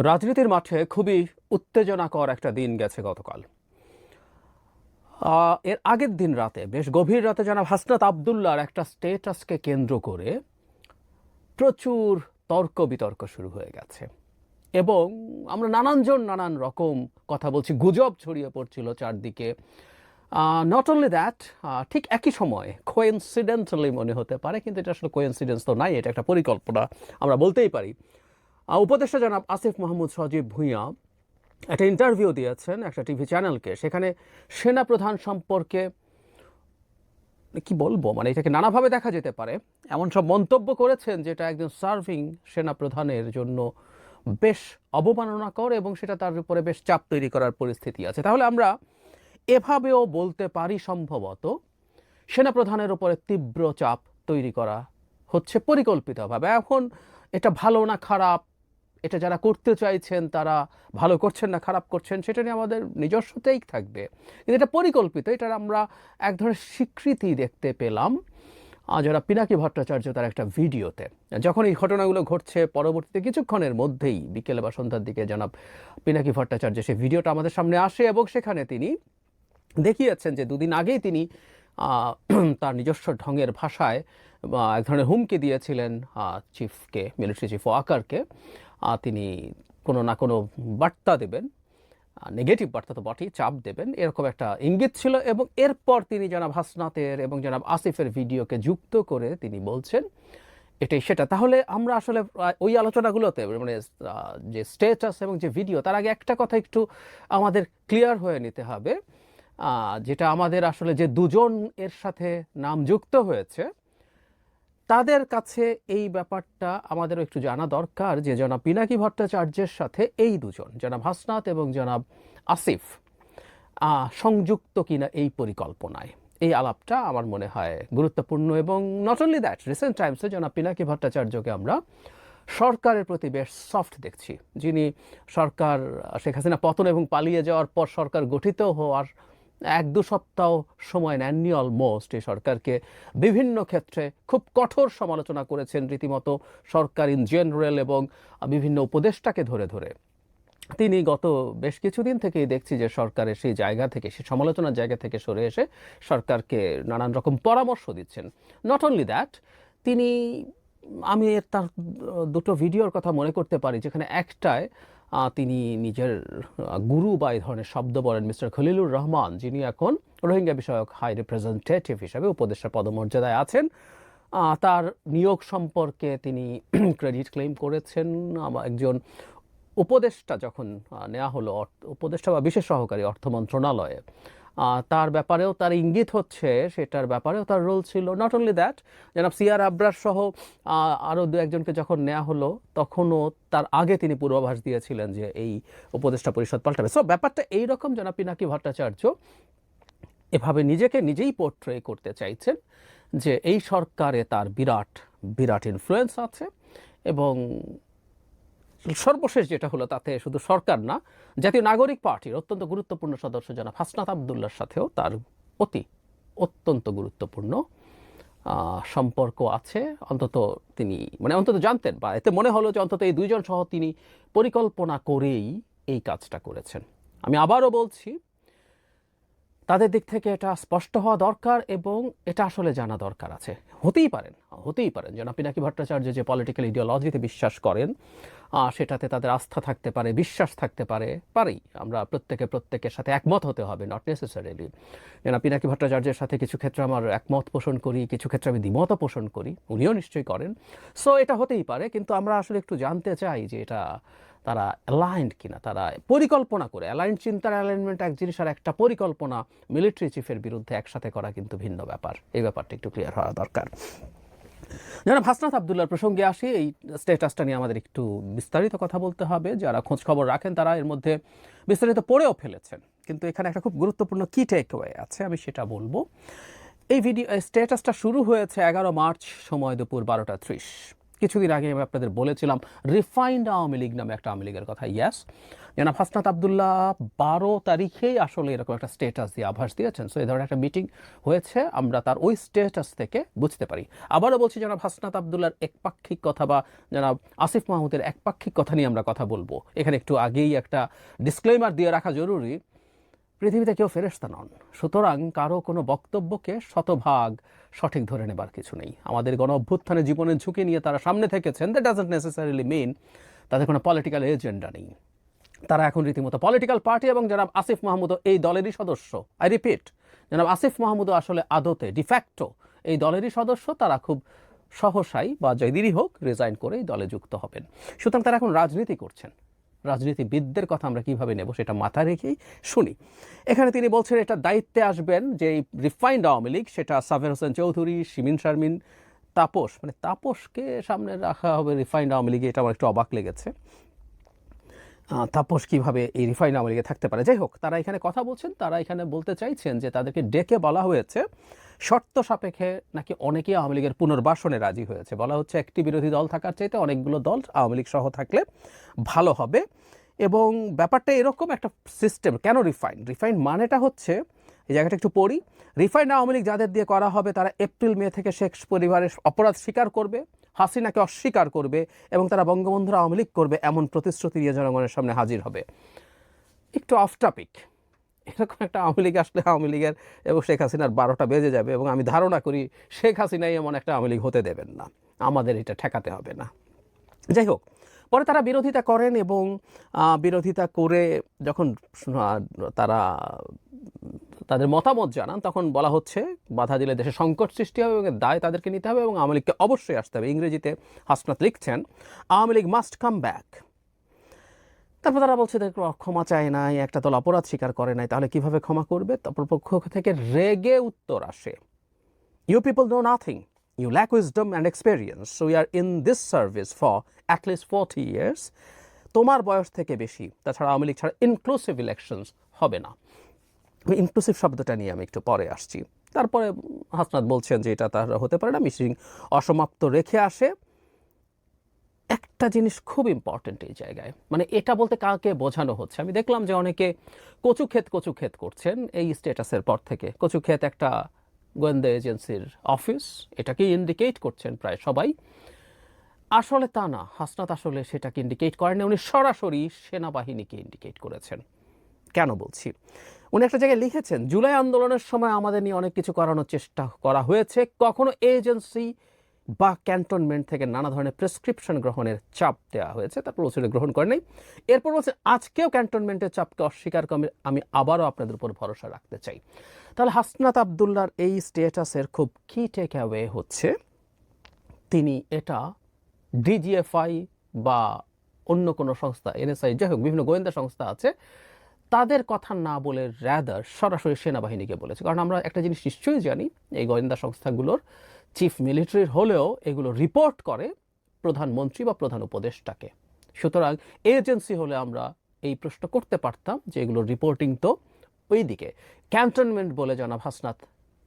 রাজনীতির মাঠে খুবই উত্তেজনাকর একটা দিন গেছে গতকাল। এর আগের দিন রাতে, বেশ গভীর রাতে, জনাব হাসনাত আবদুল্লাহর একটা স্টেটাসকে কেন্দ্র করে প্রচুর তর্ক বিতর্ক শুরু হয়ে গেছে এবং আমরা নানানজন নানান রকম কথা বলছি, গুজব ছড়িয়ে পড়ছিল চারদিকে। নট অনলি দ্যাট, ঠিক একই সময়ে কোইন্সিডেন্টালি মনে হতে পারে, কিন্তু এটা আসলে কোইন্সিডেন্স তো নাই, এটা একটা পরিকল্পনা আমরা বলতেই পারি। উপদেষ্টা জনাব আসিফ মাহমুদ সজীব ভুঁইয়া একটা ইন্টারভিউ দিয়েছেন একটা টিভি চ্যানেলকে। সেখানে সেনাপ্রধান সম্পর্কে কি বলবো, মানে এটাকে নানাভাবে দেখা যেতে পারে, এমন সব মন্তব্য করেছেন যেটা একজন সার্ভিং সেনাপ্রধানের জন্য বেশ অবমাননাকর এবং সেটা তার উপরে বেশ চাপ তৈরি করার পরিস্থিতি আছে। তাহলে আমরা এভাবেও বলতে পারি সম্ভবত সেনাপ্রধানের উপরে তীব্র চাপ তৈরি করা হচ্ছে পরিকল্পিতভাবে। এখন এটা ভালো না খারাপ, এটা যারা করতে চাইছেন তারা ভালো করছেন না খারাপ করছেন, সেটা নিয়ে আমাদের নিজস্ব টেক থাকবে, কিন্তু এটা পরিকল্পিত। এটার আমরা এক ধরনের স্বীকৃতি দেখতে পেলাম যারা পিনাকি ভট্টাচার্য তার একটা ভিডিওতে। যখন এই ঘটনাগুলো ঘটছে পরবর্তীতে কিছুক্ষণের মধ্যেই বিকেলে বা সন্ধ্যার দিকে জনাব পিনাকি ভট্টাচার্য সেই ভিডিওটা আমাদের সামনে আসে এবং সেখানে তিনি দেখিয়েছেন যে দুদিন আগেই তিনি তার নিজস্ব ঢঙের ভাষায় এক ধরনের হুমকি দিয়েছিলেন চিফকে, মিলিটারি চিফ ওয়াকারকে। তিনি কোনো না কোনো বার্তা দেবেন, নেগেটিভ বার্তা তো বটেই, চাপ দেবেন, এরকম একটা ইঙ্গিত ছিল। এবং এরপর তিনি জনাব হাসনাতের এবং জনাব আসিফের ভিডিওকে যুক্ত করে তিনি বলছেন এটাই সেটা। তাহলে আমরা আসলে ওই আলোচনাগুলোতে, মানে যে স্টেটাস এবং যে ভিডিও, তার আগে একটা কথা একটু আমাদের ক্লিয়ার হয়ে নিতে হবে, যেটা আমাদের আসলে যে দুজন এর সাথে নাম যুক্ত হয়েছে তাদের কাছে এই ব্যাপারটা আমাদেরও একটু জানা দরকার যে জনাব পিনাকি ভট্টাচার্যের সাথে এই দুজন, জনাব হাসনাত এবং জনাব আসিফ, সংযুক্ত কিনা এই পরিকল্পনায়। এই আলাপটা আমার মনে হয় গুরুত্বপূর্ণ। এবং নট অনলি দ্যাট, রিসেন্ট টাইমসে জনাব পিনাকি ভট্টাচার্যকে আমরা সরকারের প্রতি বেশ সফট দেখছি, যিনি সরকার শেখ হাসিনা পতন এবং পালিয়ে যাওয়ার পর সরকার গঠিত হওয়ার এক দু সপ্তাহ সময় নেননি অলমোস্ট, এই সরকারকে বিভিন্ন ক্ষেত্রে খুব কঠোর সমালোচনা করেছেন রীতিমতো সরকার ইন জেনারেল এবং বিভিন্ন উপদেষ্টাকে ধরে ধরে। তিনি গত বেশ কিছুদিন থেকেই দেখছি যে সরকারের সেই জায়গা থেকে, সেই সমালোচনার জায়গা থেকে সরে এসে সরকারকে নানান রকম পরামর্শ দিচ্ছেন। নট অনলি দ্যাট, তিনি, আমি তার দুটো ভিডিওর কথা মনে করতে পারি যেখানে একটায় তিনি নিজের গুরু বা এই ধরনের শব্দ বলেন মিস্টার খলিলুর রহমান, যিনি এখন রোহিঙ্গা বিষয়ক হাই রিপ্রেজেন্টেটিভ হিসাবে উপদেষ্টা পদমর্যাদায় আছেন। তার নিয়োগ সম্পর্কে তিনি ক্রেডিট ক্লেম করেছেন। একজন উপদেষ্টা যখন নেওয়া হলো, উপদেষ্টা বা বিশেষ সহকারী অর্থ মন্ত্রণালয়ে, তার ব্যাপারেও তার ইঙ্গিত হচ্ছে, সেটার ব্যাপারেও তার রোল ছিল। নট অনলি দ্যাট, জনাব সিআর আবরার সহ আরও দু একজনকে যখন নেওয়া হলো তখনও তার আগে তিনি পূর্বাভাস দিয়েছিলেন যে এই উপদেষ্টা পরিষদ পাল্টাবে। সো ব্যাপারটা এইরকম, জনাব পিনাকি ভট্টাচার্য এভাবে নিজেকে নিজেই পোর্ট্রে করতে চাইছেন যে এই সরকারে তার বিরাট বিরাট ইনফ্লুয়েন্স আছে। এবং সর্বশেষ যেটা হলো, তাতে শুধু সরকার না, জাতীয় নাগরিক পার্টির অত্যন্ত গুরুত্বপূর্ণ সদস্য জনাব হাসনাত আবদুল্লার সাথেও তার অত্যন্ত গুরুত্বপূর্ণ সম্পর্ক আছে। অন্তত তিনি, মানে অন্তত জানতেন, বা এতে মনে হলো যে অন্তত এই দুইজন সহ তিনি পরিকল্পনা করেই এই কাজটা করেছেন। আমি আবারও বলছি, তাদের দিক থেকে এটা স্পষ্ট হওয়া দরকার এবং এটা আসলে জানা দরকার আছে। হতেই পারেন জনাব পিনাকি ভট্টাচার্য যে পলিটিক্যাল ইডিওলজিতে বিশ্বাস করেন, সেটাতে তাদের আস্থা থাকতে পারে, বিশ্বাস থাকতে পারেই। আমরা প্রত্যেকের সাথে একমত হতে হবে, নট নেসেসারিলি। জনাব পিনাকি ভট্টাচার্যের সাথে কিছু ক্ষেত্রে আমার একমত পোষণ করি, কিছু ক্ষেত্রে আমি দ্বিমতও পোষণ করি, উনিও নিশ্চয়ই করেন। সো এটা হতেই পারে, কিন্তু আমরা আসলে একটু জানতে চাই যে এটা তারা অ্যালাইন্ড কিনা, তারা পরিকল্পনা করে। অ্যালাইন্ড চিন্তার অ্যালাইনমেন্ট এক জিনিস, আর একটা পরিকল্পনা মিলিটারি চিফের বিরুদ্ধে একসাথে করা কিন্তু ভিন্ন ব্যাপার। এই ব্যাপারটা একটু ক্লিয়ার হওয়া দরকার। জনাব হাসনাত আবদুল্লাহর প্রসঙ্গে আসি, এই স্ট্যাটাসটা নিয়ে আমাদের একটু বিস্তারিত কথা বলতে হবে। যারা খোঁজ খবর রাখেন তারা এর মধ্যে বিস্তারিত পড়েও ফেলেছেন, কিন্তু এখানে একটা খুব গুরুত্বপূর্ণ কি টেকওয়ে আছে, আমি সেটা বলবো। এই স্ট্যাটাসটা শুরু হয়েছে 11 মার্চ, সময় দুপুর 12টা 30। কিছুদিন আগে আমি আপনাদের বলেছিলাম রিফাইন্ড আওয়ামী লীগ নামে একটা আওয়ামী লীগের কথা। ইয়াস, জনাব হাসনাত আবদুল্লাহ 12 তারিখেই আসলে এরকম একটা স্টেটাস দিয়ে আভাস দিয়েছেন। সো এই ধরনের একটা মিটিং হয়েছে, আমরা তার ওই স্টেটাস থেকে বুঝতে পারি। আবারও বলছি, জনাব হাসনাত আবদুল্লাহর একপাক্ষিক কথা বা জনাব আসিফ মাহমুদের একপাক্ষিক কথা নিয়ে আমরা কথা বলবো। এখানে একটু আগেই একটা ডিসক্লেমার দিয়ে রাখা জরুরি, পৃথিবীতে কেউ ফেরেশতা নন, সুতরাং কারো কোনো বক্তব্যকে শতভাগ সঠিক ধরে নেবার কিছু নেই। আমাদের গণ অভ্যুত্থানের জীবনের ঝুঁকি নিয়ে তারা সামনে থেকেছেন, দ্যাট ডাজন্ট নেসেসারিলি মিন তাদের কোনো পলিটিক্যাল এজেন্ডা নেই। তারা এখন রীতিমতো পলিটিক্যাল পার্টি, এবং জনাব আসিফ মাহমুদও এই দলেরই সদস্য। আই রিপিট, জনাব আসিফ মাহমুদও আসলে আদতে ডিফ্যাক্টো এই দলেরই সদস্য। তারা খুব সহসাই বা যেদিনই হোক রিজাইন করে এই দলে যুক্ত হবেন। সুতরাং তারা এখন রাজনীতি করছেন। রাজনীতিবিদদের কথা আমরা কিভাবে নেব সেটা মাথায় রেখেই শুনি। এখানে তিনি বলছেন এটা দায়িত্বে আসবেন যে এই রিফাইন্ড আওয়ামী লীগ, সেটা সাবের হোসেন চৌধুরী, শিমিন শারমিন, তাপস, মানে তাপসকে সামনে রাখা হবে রিফাইন্ড আওয়ামী লীগে, এটা আমার একটু অবাক লেগেছে। তাপস কীভাবে এই রিফাইন্ড আওয়ামী লীগে থাকতে পারে? যাই হোক, তারা এখানে কথা বলছেন, তারা এখানে বলতে চাইছেন যে তাদেরকে ডেকে বলা হয়েছে শর্ত সাপেক্ষে নাকি অনেকেই আওয়ামী লীগের পুনর্বাসনে রাজি হয়েছে। বলা হচ্ছে একটি বিরোধী দল থাকার চাইতে অনেকগুলো দল আওয়ামী লীগ সহ থাকলে ভালো হবে। এবং ব্যাপারটা এরকম একটা সিস্টেম। কেন রিফাইন্ড মানেটা হচ্ছে, এই জায়গাটা একটু পড়ি, রিফাইন্ড আওয়ামী লীগ যাদের দিয়ে করা হবে তারা এপ্রিল মে থেকে শেখ পরিবারের অপরাধ স্বীকার করবে, হাসিনাকে অস্বীকার করবে, এবং তারা বঙ্গবন্ধুর আওয়ামী লীগ করবে এমন প্রতিশ্রুতি দিয়ে জনগণের সামনে হাজির হবে। একটু অফ টপিক, এরকম একটা আওয়ামী লীগ আসলে আওয়ামী লীগের এবং শেখ হাসিনার 12টা বেজে যাবে, এবং আমি ধারণা করি শেখ হাসিনাই এমন একটা আওয়ামী লীগ হতে দেবেন না, আমাদের এটা ঠেকাতে হবে না। যাই হোক, পরে তারা বিরোধিতা করেন, এবং বিরোধিতা করে যখন তারা তাদের মতামত জানান, তখন বলা হচ্ছে বাধা দিলে দেশে সংকট সৃষ্টি হবে এবং দায় তাদেরকে নিতে হবে এবং আওয়ামী লীগকে অবশ্যই আসতে হবে। ইংরেজিতে হাসনাত লিখছেন Awami League must come back. তারপর তারা বলছে ক্ষমা চায় নাই, একটা দল অপরাধ স্বীকার করে নাই, তাহলে কিভাবে ক্ষমা করবে? তারপর পক্ষ থেকে রেগে উত্তর আসে, you people know nothing, you lack wisdom and experience, so we are in this service for at least 40 years। তোমার বয়স থেকে বেশি, তাছাড়া আওয়ামী লীগ ছাড়া ইনক্লুসিভ ইলেকশনস হবে না। ইনক্লুসিভ শব্দটা নিয়ে আমি একটু পরে আসছি। তারপরে হাসনাত বলছেন যে এটা তার হতে পারে না, মিটিং অসমাপ্ত রেখে আসে। একটা জিনিস খুব ইম্পর্টেন্ট এই জায়গায়, মানে এটা বলতে কাকে বোঝানো হচ্ছে? আমি দেখলাম যে অনেকে কচুক্ষেত করছেন এই স্ট্যাটাসের পর থেকে। কচুক্ষেত একটা গোয়েন্দা এজেন্সির অফিস, এটাকে ইন্ডিকেট করছেন প্রায় সবাই। আসলে তা না, হাসনাত আসলে সেটাকে ইন্ডিকেট করেন, উনি সরাসরি সেনাবাহিনীকে ইন্ডিকেট করেছেন। কেন বলছি? উনি একটা জায়গায় লিখেছেন, জুলাই আন্দোলনের সময় আমাদের নিয়ে অনেক কিছু করানোর চেষ্টা করা হয়েছে, কখনো এজেন্সি বা ক্যান্টনমেন্ট থেকে নানা ধরনের প্রেসক্রিপশন গ্রহণের চাপ দেওয়া হয়েছে, তারপর ওসিরে গ্রহণ করে নাই। এরপর বলছে আজকেও ক্যান্টনমেন্টের চাপকে অস্বীকার করে আমি আবারও আপনাদের উপর ভরসা রাখতে চাই। তাহলে হাসনাত আবদুল্লাহর এই স্টেটাসের খুব কি টেক অ্যাওয়ে হচ্ছে, তিনি এটা ডিজিএফআই বা অন্য কোনো সংস্থা, এনএসআই, যাই হোক বিভিন্ন গোয়েন্দা সংস্থা আছে, তাদের কথা না বলে র্যাদার সরাসরি সেনাবাহিনীকে বলেছে। কারণ আমরা একটা জিনিস নিশ্চয়ই জানি, এই গোয়েন্দা সংস্থাগুলোর চিফ মিলিটারির হলেও এগুলো রিপোর্ট করে প্রধানমন্ত্রী বা প্রধান উপদেষ্টাকে। সুতরাং এজেন্সি হলে আমরা এই প্রশ্ন করতে পারতাম যে এগুলোর রিপোর্টিং তো ওই দিকে। ক্যান্টনমেন্ট বলে জনাব হাসনাত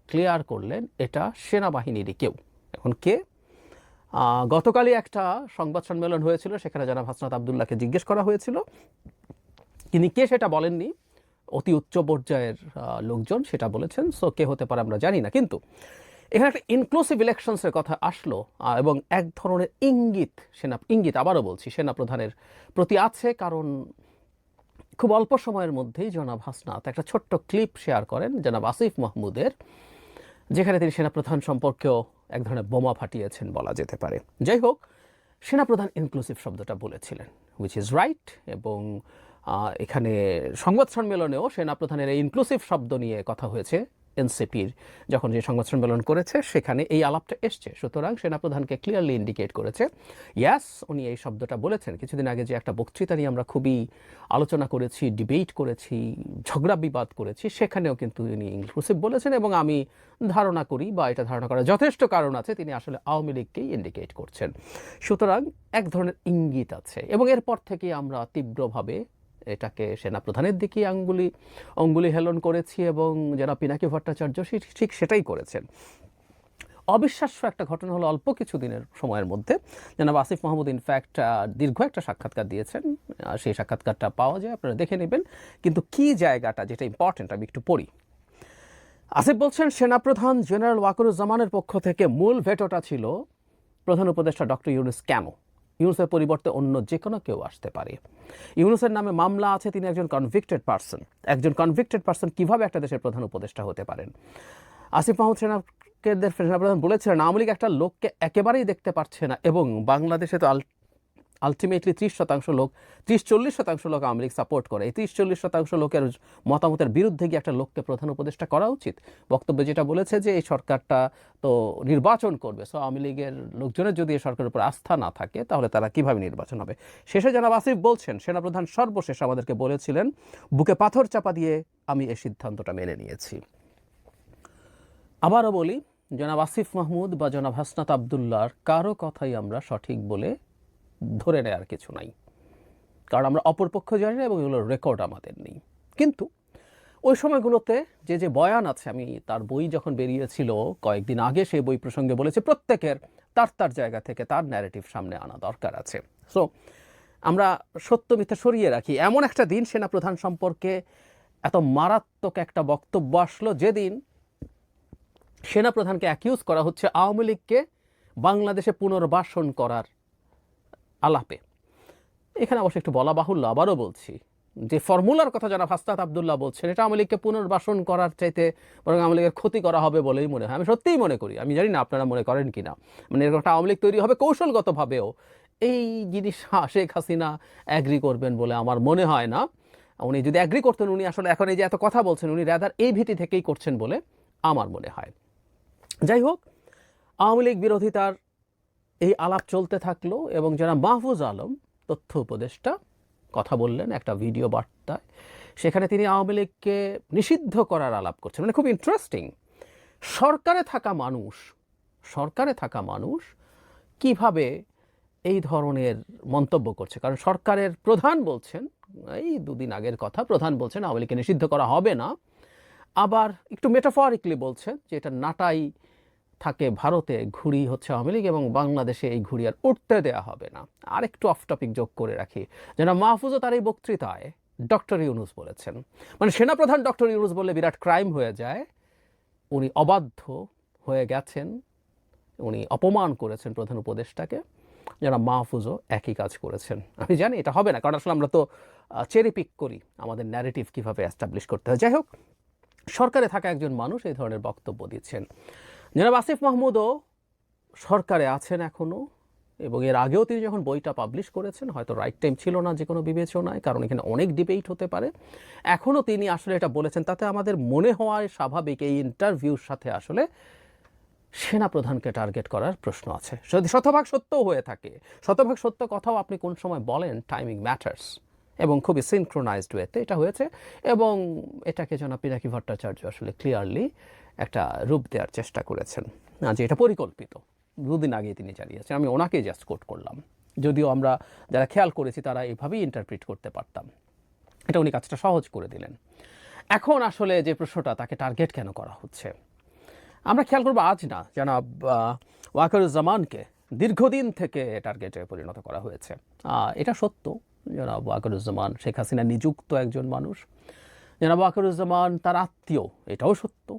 ক্লিয়ার করলেন এটা সেনাবাহিনীরই কেউ। এখন কে? গতকালই একটা সংবাদ সম্মেলন হয়েছিল, সেখানে জনাব হাসনাত আবদুল্লাহকে জিজ্ঞেস করা হয়েছিল, তিনি কে সেটা বলেননি, অতি উচ্চ পর্যায়ের লোকজন সেটা বলেছেন। সো কে হতে পারে আমরা জানি না, কিন্তু এখানে একটা ইনক্লুসিভ ইলেকশনসের কথা আসলো, এবং এক ধরনের ইঙ্গিত আবারও বলছি সেনাপ্রধানের প্রতি আছে। কারণ খুব অল্প সময়ের মধ্যেই জনাব হাসনাত একটা ছোট্ট ক্লিপ শেয়ার করেন জনাব আসিফ মাহমুদের, যেখানে তিনি সেনাপ্রধান সম্পর্কেও এক ধরনের বোমা ফাটিয়েছেন বলা যেতে পারে। যাই হোক, সেনাপ্রধান ইনক্লুসিভ শব্দটা বলেছিলেন, হুইচ ইজ রাইট। এবং এখানে সংবাদ সম্মেলনেও সেনাপ্রধানের এই ইনক্লুসিভ শব্দ নিয়ে কথা হয়েছে। এনসিপির যখন যে সংবাদ সম্মেলন করেছে সেখানে এই আলাপটা এসছে। সুতরাং সেনাপ্রধানকে ক্লিয়ারলি ইন্ডিকেট করেছে, ইয়াস উনি এই শব্দটা বলেছেন। কিছুদিন আগে যে একটা বক্তৃতা নিয়ে আমরা খুবই আলোচনা করেছি, ডিবেট করেছি, ঝগড়া বিবাদ করেছি, সেখানেও কিন্তু তিনি ইনক্লুসিভ বলেছেন। এবং আমি ধারণা করি, বা এটা ধারণা করার যথেষ্ট কারণ আছে, তিনি আসলে আওয়ামী লীগকেই ইন্ডিকেট করছেন। সুতরাং এক ধরনের ইঙ্গিত আছে, এবং এরপর থেকে আমরা তীব্রভাবে এটাকে সেনাপ্রধানের দিকে অঙ্গুলি হেলন করেছি, এবং যারা পিনাকি ভট্টাচার্য ঠিক সেটাই করেছেন। অবিশ্বাস্য একটা ঘটনা হলো অল্প কিছু দিনের সময়ের মধ্যে জনাব আসিফ মাহমুদ ইনফ্যাক্ট দীর্ঘ একটা সাক্ষাৎকার দিয়েছেন। সেই সাক্ষাৎকারটা পাওয়া যায়, আপনারা দেখে নেবেন। কিন্তু কি জায়গাটা যেটা ইম্পর্টেন্ট আমি একটু পড়ি। আসিফ বলছেন, সেনাপ্রধান জেনারেল ওয়াকারুজ্জামানের পক্ষ থেকে মূল ভেটোটা ছিল প্রধান উপদেষ্টা ডক্টর ইউনূস কেন, ইউনূসের পরিবর্তে অন্য যে কোনো কেউ আসতে পারে। ইউনূসের নামে মামলা আছে, তিনি একজন কনভিক্টেড পারসন। একজন কনভিক্টেড পারসন কিভাবে একটা দেশের প্রধান উপদেষ্টা হতে পারেন? আসিফ মাহমুদ সেনাপ্রধান বলেছিলেন, আওয়ামী লীগ একটা লোককে একেবারেই দেখতে পারছে না, এবং বাংলাদেশে তো আলটিমেটলি 30% লোক, 30-40% লোক আওয়ামী লীগ সাপোর্ট করে। এই 30-40% লোকের মতামতের বিরুদ্ধে গিয়ে একটা লোককে প্রধান উপদেষ্টা করা উচিত। বক্তব্যে যেটা বলেছে যে এই সরকারটা তো নির্বাচন করবে, সো আওয়ামী লীগের লোকজনের যদি এই সরকারের উপর আস্থা না থাকে তাহলে তারা কিভাবে নির্বাচন হবে। শেষে জনাব আসিফ বলছেন, সেনাপ্রধান সর্বশেষ আমাদেরকে বলেছিলেন, বুকে পাথর চাপা দিয়ে আমি এই সিদ্ধান্তটা মেনে নিয়েছি। আবারও বলি, জনাব আসিফ মাহমুদ বা জনাব হাসনাত আবদুল্লাহর কারো কথাই আমরা সঠিক বলে ধরে নেওয়ার কিছু নাই, কারণ আমরা অপরপক্ষ জানি না এবং এগুলোর রেকর্ড আমাদের নেই। কিন্তু ওই সময়গুলোতে যে যে বয়ান আছে, আমি তার বই যখন বেরিয়েছিল কয়েকদিন আগে সেই বই প্রসঙ্গে বলেছি, প্রত্যেকের তার তার জায়গা থেকে তার ন্যারেটিভ সামনে আনা দরকার আছে। সো আমরা সত্য মিথ্যা সরিয়ে রাখি। এমন একটা দিন সেনাপ্রধান সম্পর্কে এত মারাত্মক একটা বক্তব্য আসলো যেদিন সেনাপ্রধানকে অ্যাকিউজ করা হচ্ছে আওয়ামী লীগকে বাংলাদেশে পুনর্বাসন করার আলাপে। এখানে অবশ্য একটু বলা বাহুল্য, আবারও বলছি, যে ফর্মুলার কথা যারা হাসনাত আবদুল্লাহ বলছেন, এটা আওয়ামী লীগকে পুনর্বাসন করার চাইতে বরং আওয়ামী লীগের ক্ষতি করা হবে বলেই মনে হয়। আমি সত্যিই মনে করি, আমি জানি না আপনারা মনে করেন কি না। মানে এরকম একটা আওয়ামী লীগ তৈরি হবে কৌশলগতভাবেও, এই জিনিস শেখ হাসিনা অ্যাগ্রি করবেন বলে আমার মনে হয় না। উনি যদি অ্যাগ্রি করতেন, উনি আসলে এখন এই যে এত কথা বলছেন, উনি রাদার এই ভীতি থেকেই করছেন বলে আমার মনে হয়। যাই হোক, আওয়ামী লীগ বিরোধিতার এই আলাপ চলতে থাকলো এবং যারা মাহফুজ আলম তথ্য উপদেষ্টা কথা বললেন একটা ভিডিও বার্তায়, সেখানে তিনি আওয়ামী লীগকে নিষিদ্ধ করার আলাপ করছেন। মানে খুব ইন্টারেস্টিং। সরকারে থাকা মানুষ কিভাবে এই ধরনের মন্তব্য করছে, কারণ সরকারের প্রধান বলছেন, এই দুদিন আগের কথা, প্রধান বলছেন আওয়ামী লীগকে নিষিদ্ধ করা হবে না। আবার একটু মেটাফরিকলি বলছেন যে এটা নাটাই থাকে ভারতে, ঘুড়ি হচ্ছে আওয়ামী লীগ এবং বাংলাদেশে এই ঘুড়ি আর উঠতে দেওয়া হবে না। আর একটু অফ টপিক যোগ করে রাখি, যেন মাহফুজও তার এই বক্তৃতায় ডক্টর ইউনূস বলেছেন, মানে সেনাপ্রধান ডক্টর ইউনূস বললে বিরাট ক্রাইম হয়ে যায়। উনি অবাধ্য হয়ে গেছেন, উনি অপমান করেছেন প্রধান উপদেষ্টাকে। যারা মাহফুজও একই কাজ করেছেন। আমি জানি এটা হবে না, কারণ আসলে আমরা তো চেরি পিক করি আমাদের ন্যারেটিভ কীভাবে অ্যাস্টাবলিশ করতে হয়। যাই হোক, সরকারে থাকা একজন মানুষ এই ধরনের বক্তব্য দিচ্ছেন। জনাব আসিফ মাহমুদও সরকারে আছেন এখনও, এবং এর আগেও তিনি যখন বইটা পাবলিশ করেছেন হয়তো রাইট টাইম ছিল না যে কোনো বিবেচনায়, কারণ এখানে অনেক ডিবেট হতে পারে। এখনও তিনি আসলে এটা বলেছেন, তাতে আমাদের মনে হওয়ায় স্বাভাবিক এই ইন্টারভিউর সাথে আসলে সেনাপ্রধানকে টার্গেট করার প্রশ্ন আছে। যদি শতভাগ সত্যও হয়ে থাকে, শতভাগ সত্য কথাও আপনি কোন সময় বলেন, টাইমিং ম্যাটার্স, এবং খুবই সিনক্রোনাইজড ওয়েতে এটা হয়েছে। এবং এটাকে জনাব পিনাকি ভট্টাচার্য আসলে ক্লিয়ারলি একটা রূপ দেওয়ার চেষ্টা করেছেন যে এটা পরিকল্পিত। দুদিন আগে তিনি জানিয়েছেন, আমি ওনাকেই জাস্ট কোট করলাম, যদিও আমরা যারা খেয়াল করেছি তারা এইভাবেই ইন্টারপ্রিট করতে পারতাম। এটা উনি কাজটা সহজ করে দিলেন। এখন আসলে যে প্রশ্নটা, তাকে টার্গেট কেন করা হচ্ছে, আমরা খেয়াল করবো আজ না, জনাব ওয়াকারুজ্জামানকে দীর্ঘদিন থেকে টার্গেটে পরিণত করা হয়েছে। এটা সত্য, জনাব ওয়াকারুজ্জামান শেখ হাসিনা নিযুক্ত একজন মানুষ। জনাব ওয়াকারুজ্জামান তার আত্মীয়, এটাও সত্য।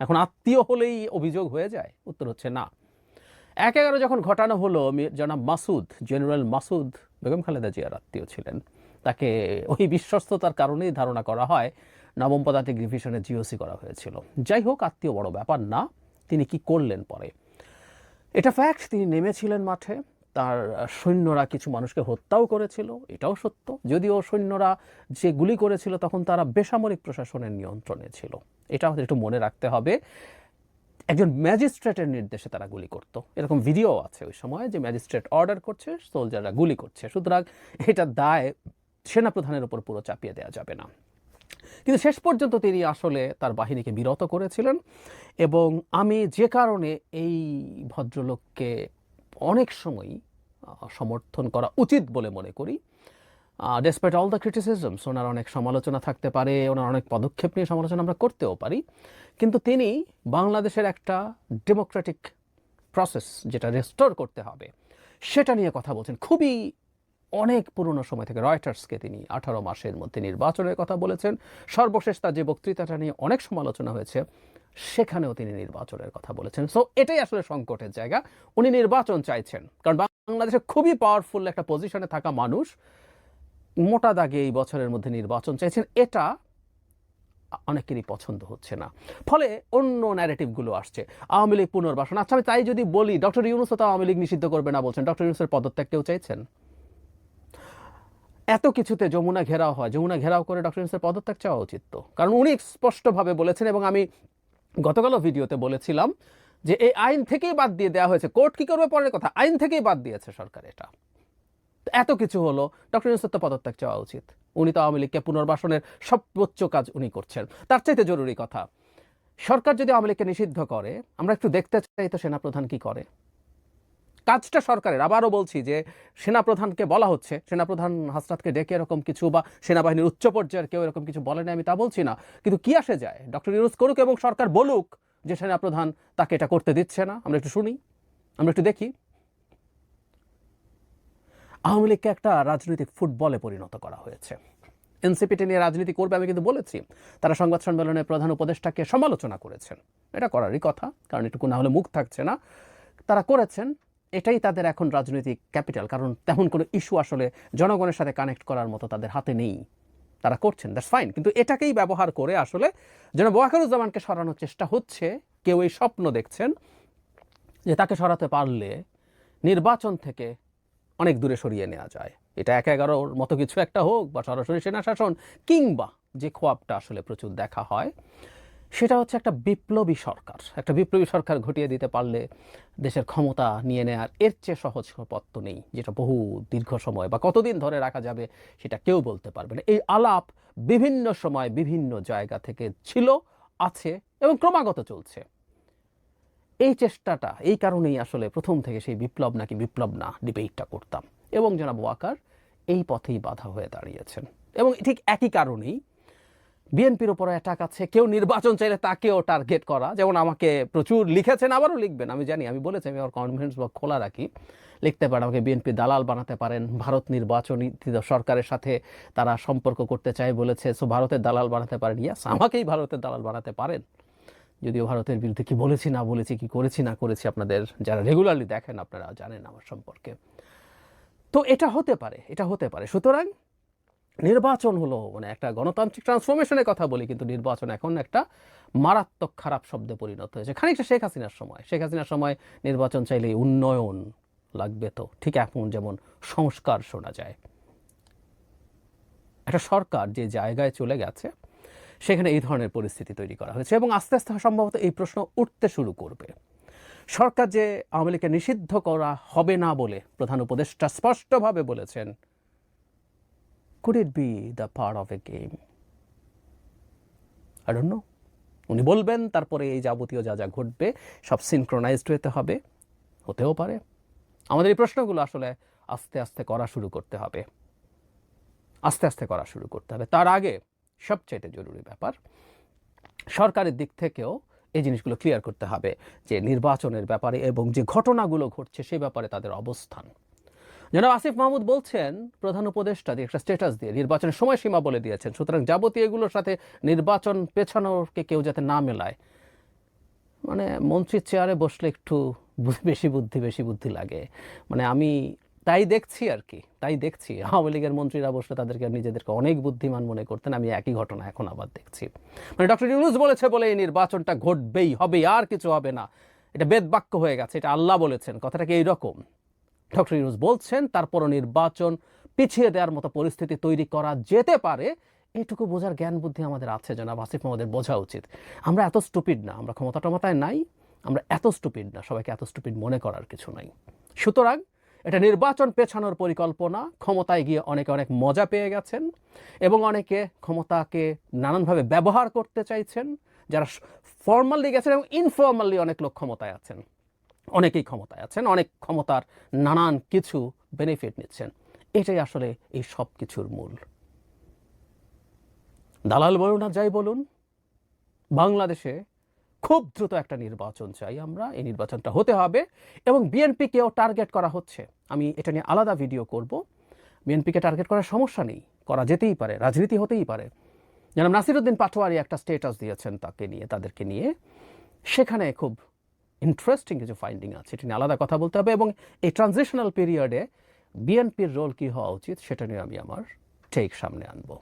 এখন আত্মীয় হলেই অভিযোগ হয়ে যায়? উত্তর হচ্ছে না। 1/11 যখন ঘটানো হলো, জনাব মাসুদ, জেনারেল মাসুদ বেগম খালেদা জিয়ার আত্মীয় ছিলেন। তাকে ওই বিশ্বস্ততার কারণেই ধারণা করা হয় নবম পদাতিক ডিভিশনে জিওসি করা হয়েছিল। যাই হোক, আত্মীয় বড় ব্যাপার না। তিনি কি করলেন পরে, এটা ফ্যাক্ট। তিনি নেমেছিলেন মাঠে, তার সৈন্যরা কিছু মানুষকে হত্যাও করেছিল, এটাও সত্য। যদিও সৈন্যরা যে গুলি করেছিল তখন তারা বেসামরিক প্রশাসনের নিয়ন্ত্রণে ছিল, এটা আমাদের একটু মনে রাখতে হবে। একজন ম্যাজিস্ট্রেটের নির্দেশে তারা গুলি করত, এরকম ভিডিও আছে ওই সময়, যে ম্যাজিস্ট্রেট অর্ডার করছে, সোলজাররা গুলি করছে। সুতরাং এটা দায় সেনাপ্রধানের উপর পুরো চাপিয়ে দেওয়া যাবে না। কিন্তু শেষ পর্যন্ত তিনি আসলে তার বাহিনীকে বিরত করেছিলেন। এবং আমি যে কারণে এই ভদ্রলোককে অনেক সময়ই সমর্থন করা উচিত বলে মনে করি, ডেসপাইট অল দ্য ক্রিটিসিজমস, ওনার অনেক সমালোচনা থাকতে পারে, ওনার অনেক পদক্ষেপ নিয়ে সমালোচনা আমরা করতেও পারি, কিন্তু তিনি বাংলাদেশের একটা ডেমোক্রেটিক প্রসেস যেটা রেস্টোর করতে হবে সেটা নিয়ে কথা বলছেন। খুবই অনেক পুরনো সময় থেকে রয়টার্সকে তিনি 18 মাসের মধ্যে নির্বাচনের কথা বলেছেন। সর্বশেষ তার যে বক্তৃতাটা নিয়ে অনেক সমালোচনা হয়েছে সেখানেও তিনি নির্বাচনের কথা বলেছেন। সো এটাই আসলে সংকটের জায়গা। উনি নির্বাচন চাইছেন, কারণ বাংলাদেশে খুবই পাওয়ারফুল একটা পজিশনে থাকা মানুষ মোটা দাগে এই বছরের মধ্যে নির্বাচন চাইছেন। এটা অনেকেরই পছন্দ হচ্ছে না, ফলে অন্য ন্যারেটিভগুলো আসছে। আওয়ামী লীগ পুনর্বাসন, আচ্ছা আমি তাই যদি বলি ডক্টর ইউনূসও তো আওয়ামী লীগ নিষিদ্ধ করবে না বলছেন, ডক্টর ইউনূসের পদত্যাগ কেউ চাইছেন? এত কিছুতে যমুনা ঘেরাও হয়, যমুনা ঘেরাও করে ডক্টর ইউনূসের পদত্যাগ চাওয়া উচিত তো, কারণ উনি স্পষ্টভাবে বলেছেন এবং আমি গতকালও ভিডিওতে বলেছিলাম যে এই আইন থেকেই বাদ দিয়ে দেওয়া হয়েছে। কোর্ট কি করবে পরের কথা, আইন থেকেই বাদ দিয়েছে সরকার। এটা এত কিছু হলো, ডক্টর ইউনূসের তো পদত্যাগ চাওয়া উচিত। উনি তো আওয়ামী লীগকে পুনর্বাসনের সর্বোচ্চ কাজ উনি করছেন। তার চাইতে জরুরি কথা, সরকার যদি আওয়ামী লীগকে নিষিদ্ধ করে, আমরা একটু দেখতে চাই তো সেনাপ্রধান কি করে। কাজটা সরকারের, আবারও বলছি যে সেনাপ্রধানকে বলা হচ্ছে, সেনাপ্রধান হাসনাতকে ডেকে এরকম কিছু বা সেনাবাহিনীর উচ্চ পর্যায়ের কেউ এরকম কিছু বলেনি, আমি তা বলছি না, কিন্তু কি আসে যায়, ডক্টর ইউনূস করুক এবং সরকার বলুক যে সেনাপ্রধান তাকে এটা করতে দিচ্ছে না। আমরা একটু শুনি, আমরা একটু দেখি। আওয়ামী লীগকে একটা রাজনৈতিক ফুটবলে পরিণত করা হয়েছে। এনসিপিটি নিয়ে রাজনীতি করবে আমি কিন্তু বলেছি, তারা সংবাদ সম্মেলনে প্রধান উপদেষ্টাকে সমালোচনা করেছেন। এটা করারই কথা, কারণ এটুকু না হলে মুখ থাকছে না। তারা করেছেন, এটাই তাদের এখন রাজনৈতিক ক্যাপিটাল, কারণ তেমন কোনো ইস্যু আসলে জনগণের সাথে কানেক্ট করার মতো তাদের হাতে নেই। তারা করছেন, দ্যাটস ফাইন, কিন্তু এটাকেই ব্যবহার করে আসলে জনাব ওয়াকারুজ্জামানকে সরানোর চেষ্টা হচ্ছে। কেউ এই স্বপ্ন দেখছেন যে তাকে সরাতে পারলে নির্বাচন থেকে অনেক দূরে সরিয়ে নেওয়া যায়। এটা 1/11 মতো কিছু একটা হোক, বা সরাসরি সেনা শাসন, কিংবা যে খোয়াবটা আসলে প্রচুর দেখা হয় সেটা হচ্ছে একটা বিপ্লবী সরকার। একটা বিপ্লবী সরকার ঘটিয়ে দিতে পারলে দেশের ক্ষমতা নিয়ে নেওয়ার এর চেয়ে সহজ পথ তো নেই, যেটা বহু দীর্ঘ সময় বা কতদিন ধরে রাখা যাবে সেটা কেউ বলতে পারবে না। এই আলাপ বিভিন্ন সময় বিভিন্ন জায়গা থেকে ছিল, আছে এবং ক্রমাগত চলছে। এই চেষ্টাটা, এই কারণেই আসলে প্রথম থেকে সেই বিপ্লব নাকি বিপ্লব না ডিবেটটা করতাম, এবং জনাব ওয়াকার এই পথেই বাধা হয়ে দাঁড়িয়েছেন। এবং ঠিক একই কারণেই বিএনপির ওপর অ্যাটাক আছে। কেউ নির্বাচন চাইলে তাকেও টার্গেট করা, যেমন আমাকে প্রচুর লিখেছেন, আবারও লিখবেন, আমি জানি, আমি বলেছি আমি আমার কনফিডেন্স বক্স খোলা রাখি, লিখতে পারেন, আমাকে বিএনপি দালাল বানাতে পারেন, ভারত নির্বাচনী সরকারের সাথে তারা সম্পর্ক করতে চায় বলেছে, সো ভারতের দালাল বানাতে পারেন। ইয়াস, আমাকেই ভারতের দালাল বানাতে পারেন, যদিও ভারতের বিরুদ্ধে কি বলেছি না বলেছি, কি করেছি না করেছি আপনাদের যারা রেগুলারলি দেখেন আপনারা জানেন আমার সম্পর্কে। তো এটা হতে পারে, এটা হতে পারে। সুতরাং নির্বাচন হলো মানে একটা গণতান্ত্রিক ট্রান্সফরমেশনের কথা বলি, কিন্তু নির্বাচন এখন একটা মারাত্মক খারাপ শব্দে পরিণত হয়েছে। খানিকটা শেখ হাসিনার সময়, শেখ হাসিনার সময় নির্বাচন চাইলেই উন্নয়ন লাগবে, তো ঠিক এখন যেমন সংস্কার শোনা যায়। একটা সরকার যে জায়গায় চলে গেছে সেখানে এই ধরনের পরিস্থিতি তৈরি করা হয়েছে, এবং আস্তে আস্তে সম্ভবত এই প্রশ্ন উঠতে শুরু করবে। সরকার যে আওয়ামী লীগকে নিষিদ্ধ করা হবে না বলে প্রধান উপদেষ্টা স্পষ্টভাবে বলেছেন, could it be the part of a game? I don't know. উনি বলবেন, তারপরে এই যাবতীয় যা যা ঘটবে সব সিনক্রোনাইজড হতে হবে, হতেও পারে। আমাদের এই প্রশ্নগুলো আসলে আস্তে আস্তে করা শুরু করতে হবে, আস্তে আস্তে করা শুরু করতে হবে। তার আগে সবচেয়ে জরুরি ব্যাপার, সরকারের দিক থেকেও এই জিনিসগুলো ক্লিয়ার করতে হবে যে নির্বাচনের ব্যাপারে এবং যে ঘটনাগুলো ঘটছে সেই ব্যাপারে তাদের অবস্থান। জনাব আসিফ মাহমুদ বলছেন, প্রধান উপদেষ্টা দিয়ে একটা স্ট্যাটাস দিয়ে নির্বাচনের সময়সীমা বলে দিয়েছেন, সুতরাং যাবতীয় এগুলোর সাথে নির্বাচন পেছানোকে কেউ যাতে না মেলায়। মানে মন্ত্রীর চেয়ারে বসলে একটু বেশি বুদ্ধি লাগে, মানে আমি তাই দেখছি আর কি, তাই দেখছি। আওয়ামী লীগের মন্ত্রীরা বসলে তাদেরকে নিজেদেরকে অনেক বুদ্ধিমান মনে করতেন, আমি একই ঘটনা এখন আবার দেখছি। মানে ডক্টর ইউনূস বলেছে বলে এই নির্বাচনটা ঘটবেই, হবে, আর কিছু হবে না, এটা বেদবাক্য হয়ে গেছে, এটা আল্লাহ বলেছেন, কথাটা কি এইরকম? ডক্টর ইউনূস বলছেন তারপরও নির্বাচন পিছিয়ে দেওয়ার মতো পরিস্থিতি তৈরি করা যেতে পারে, এইটুকু বোঝার জ্ঞান বুদ্ধি আমাদের আছে। জনাব আসিফ আমাদের বোঝা উচিত, আমরা এত স্টুপিড না, আমরা ক্ষমতায় নাই, আমরা এত স্টুপিড না, সবাইকে এত স্টুপিড মনে করার কিছু নাই। সুতরাং এটা নির্বাচন পেছানোর পরিকল্পনা, ক্ষমতায় গিয়ে অনেকে অনেক মজা পেয়ে গেছেন এবং অনেকে ক্ষমতাকে নানানভাবে ব্যবহার করতে চাইছেন, যারা ফর্মালি গেছেন এবং ইনফর্মালি অনেক লোক ক্ষমতায় আছেন, অনেকেই ক্ষমতায় আছেন, অনেক ক্ষমতার নানান কিছু বেনিফিট নিচ্ছেন। এটাই আসলে এই সব কিছুর মূল। দালাল বলুন আর যাই বলুন, বাংলাদেশে খুব দ্রুত একটা নির্বাচন চাই আমরা, এই নির্বাচনটা হতে হবে এবং বিএনপিকেও টার্গেট করা হচ্ছে। আমি এটা নিয়ে আলাদা ভিডিও করব। বিএনপিকে টার্গেট করার সমস্যা নেই, করা যেতেই পারে, রাজনীতি হতেই পারে। যেন নাসিরউদ্দিন পাটোয়ারি একটা স্ট্যাটাস দিয়েছেন তাদেরকে নিয়ে, সেখানে খুব ইন্টারেস্টিং কিছু ফাইন্ডিং আছে, এটা নিয়ে আলাদা কথা বলতে হবে। এবং এই ট্রানজিশনাল পিরিয়ডে বিএনপির রোল কী হওয়া উচিত সেটা নিয়ে আমি আমার টেক সামনে আনবো।